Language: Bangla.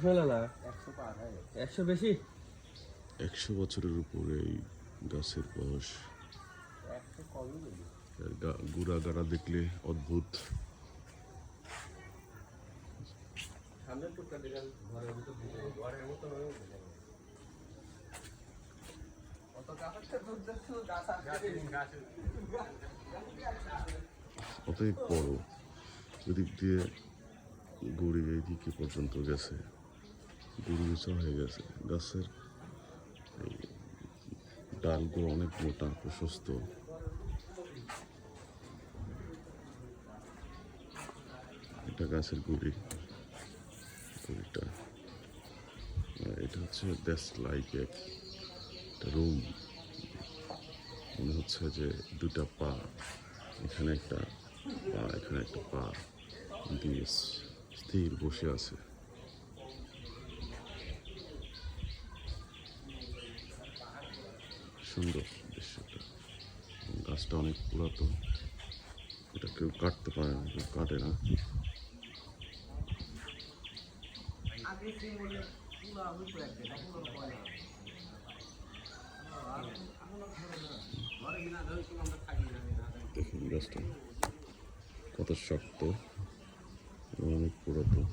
100 বেশি, 100 বছরের উপরে এই গাছের বয়স। গুড়া গাড়া দেখলে অদ্ভুত। অতএব বড়, এদিক দিয়ে গুড়ি এইদিকে পর্যন্ত গেছে, গুড়ি উঁচা হয়ে গেছে। গাছের ডালগুলো অনেক মোটা প্রশস্ত। এটা গাছের গুড়ি, গুড়িটা। এটা হচ্ছে ডেস্ক লাইক একটা রুম। মনে হচ্ছে যে দুটা পা, এখানে একটা পা, এখানে একটা পা দিয়ে স্থির বসে আছে। সুন্দর দৃশ্যটা। গাছটা অনেক পুরাতন, এটা কেউ কাটতে পারে না, কেউ কাটে না। দেখুন গাছটা কত শক্ত, অনেক পুরাতন।